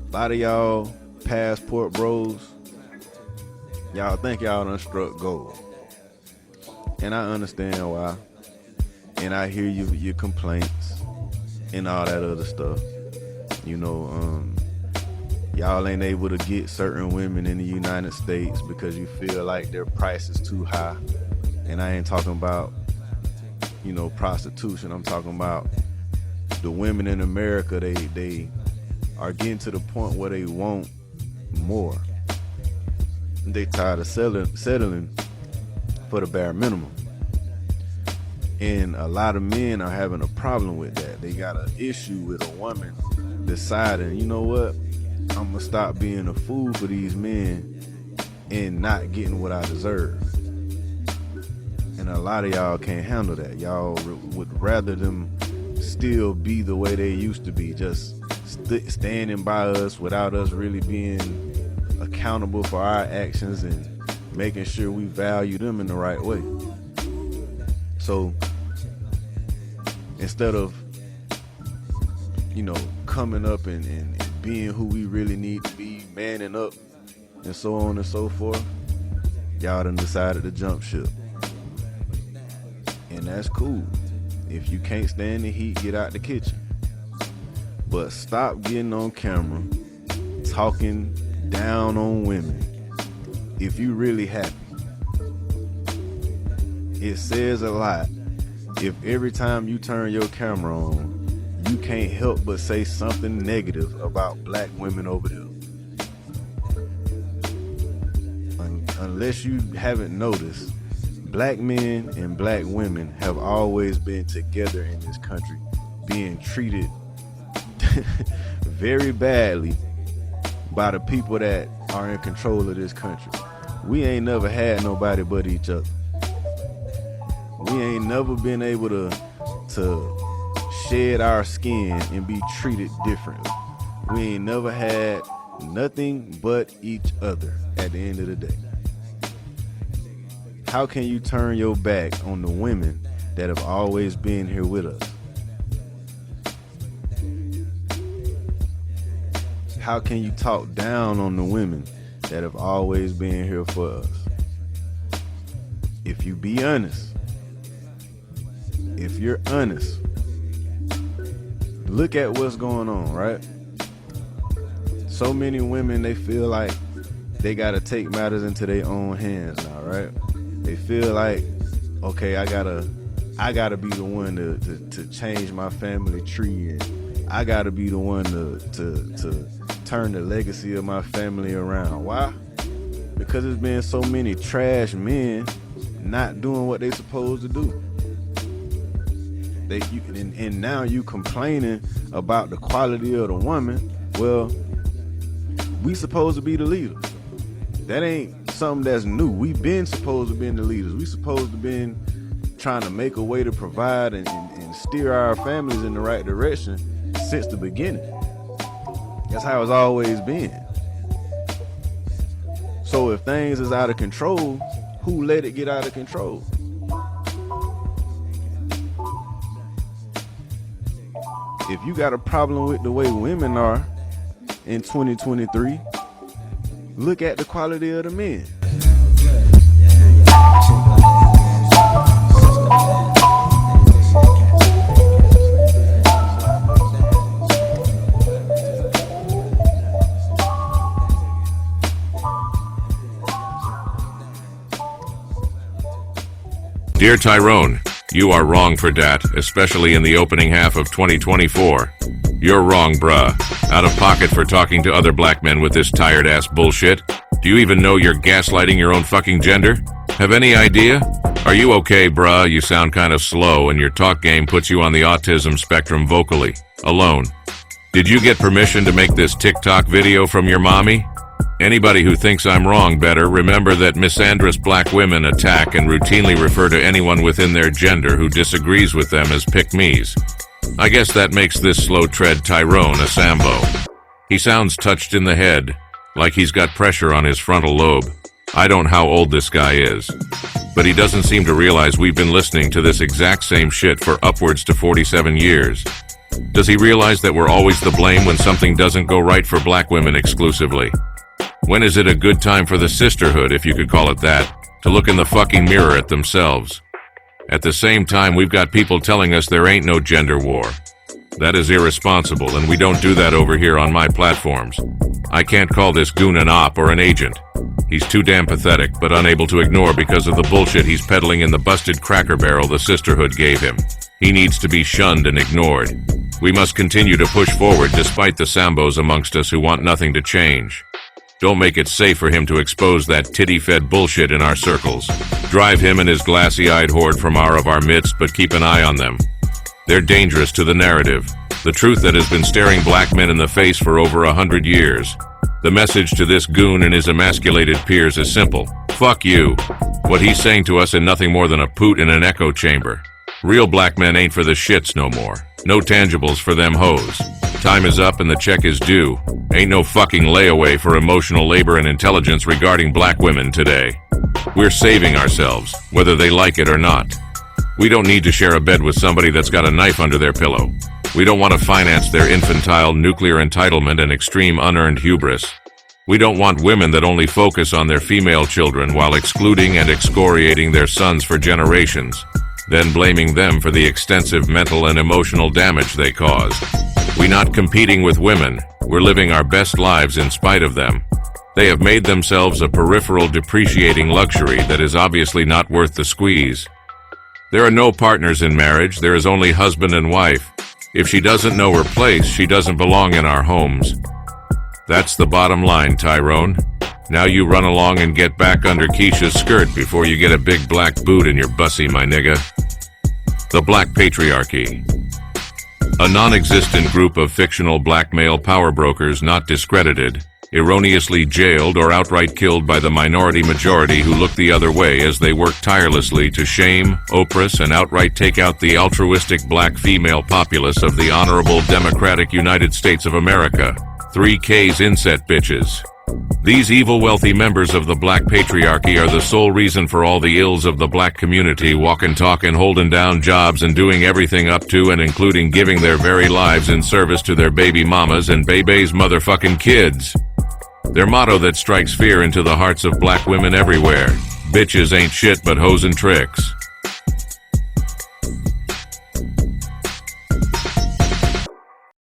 A lot of y'all passport bros, y'all think y'all done struck gold. And I understand why. And I hear your complaints and all that other stuff. You know, y'all ain't able to get certain women in the United States because you feel like their price is too high. And I ain't talking about, you know, prostitution. I'm talking about the women in America, they are getting to the point where they want more. They tired of settling for the bare minimum. And a lot of men are having a problem with that. They got an issue with a woman deciding, you know what, I'm gonna stop being a fool for these men and not getting what I deserve. And a lot of y'all can't handle that. Y'all would rather them still be the way they used to be, just standing by us without us really being accountable for our actions and making sure we value them in the right way. So instead of, you know, coming up and being who we really need to be, manning up and so on and so forth, y'all done decided to jump ship. And that's cool. If you can't stand the heat, get out the kitchen. But stop getting on camera talking down on women if you really happy. It says a lot if every time you turn your camera on, you can't help but say something negative about black women over there. Unless you haven't noticed, black men and black women have always been together in this country, being treated very badly by the people that are in control of this country. We ain't never had nobody but each other. We ain't never been able to shed our skin and be treated differently. We ain't never had nothing but each other at the end of the day. How can you turn your back on the women that have always been here with us? How can you talk down on the women that have always been here for us? If you be honest, if you're honest, look at what's going on, right? So many women, they feel like they gotta take matters into their own hands now, right? They feel like, okay, I gotta be the one to change my family tree, and I gotta be the one to turn the legacy of my family around. Why? Because there's been so many trash men not doing what they supposed to do. And now you complaining about the quality of the woman. Well, we supposed to be the leaders. That ain't something that's new. We've been supposed to be the leaders. We supposed to been trying to make a way to provide and steer our families in the right direction since the beginning. That's how it's always been. So if things is out of control, who let it get out of control? If you got a problem with the way women are in 2023, look at the quality of the men. Dear Tyrone, you are wrong for that, especially in the opening half of 2024. You're wrong, bruh. Out of pocket for talking to other black men with this tired-ass bullshit. Do you even know you're gaslighting your own fucking gender? Have any idea? Are you okay, bruh? You sound kind of slow, and your talk game puts you on the autism spectrum vocally. Alone. Did you get permission to make this TikTok video from your mommy? Anybody who thinks I'm wrong better remember that misandrous black women attack and routinely refer to anyone within their gender who disagrees with them as pick-me's. I guess that makes this slow-tread Tyrone a Sambo. He sounds touched in the head, like he's got pressure on his frontal lobe. I don't know how old this guy is, but he doesn't seem to realize we've been listening to this exact same shit for upwards to 47 years. Does he realize that we're always the blame when something doesn't go right for black women exclusively? When is it a good time for the sisterhood, if you could call it that, to look in the fucking mirror at themselves? At the same time, we've got people telling us there ain't no gender war. That is irresponsible, and we don't do that over here on my platforms. I can't call this goon an op or an agent. He's too damn pathetic, but unable to ignore because of the bullshit he's peddling in the busted cracker barrel the sisterhood gave him. He needs to be shunned and ignored. We must continue to push forward despite the Sambos amongst us who want nothing to change. Don't make it safe for him to expose that titty-fed bullshit in our circles. Drive him and his glassy-eyed horde from our midst, but keep an eye on them. They're dangerous to the narrative, the truth that has been staring black men in the face for over 100 years. The message to this goon and his emasculated peers is simple. Fuck you. What he's saying to us is nothing more than a poot in an echo chamber. Real black men ain't for the shits no more. No tangibles for them hoes. Time is up and the check is due. Ain't no fucking layaway for emotional labor and intelligence regarding black women today. We're saving ourselves, whether they like it or not. We don't need to share a bed with somebody that's got a knife under their pillow. We don't want to finance their infantile nuclear entitlement and extreme unearned hubris. We don't want women that only focus on their female children while excluding and excoriating their sons for generations, then blaming them for the extensive mental and emotional damage they caused. We're not competing with women. We're living our best lives in spite of them. They have made themselves a peripheral depreciating luxury that is obviously not worth the squeeze. There are no partners in marriage. There is only husband and wife. If she doesn't know her place, she doesn't belong in our homes. That's the bottom line, Tyrone. Now you run along and get back under Keisha's skirt before you get a big black boot in your bussy, my nigga. The Black Patriarchy. A non-existent group of fictional black male power brokers not discredited, erroneously jailed or outright killed by the minority majority who look the other way as they work tirelessly to shame, oppress, and outright take out the altruistic black female populace of the honorable democratic United States of America. 3K's inset bitches. These evil wealthy members of the black patriarchy are the sole reason for all the ills of the black community, walking, talking, holding down jobs, and doing everything up to and including giving their very lives in service to their baby mamas and baby's motherfucking kids. Their motto that strikes fear into the hearts of black women everywhere: bitches ain't shit but hoes and tricks.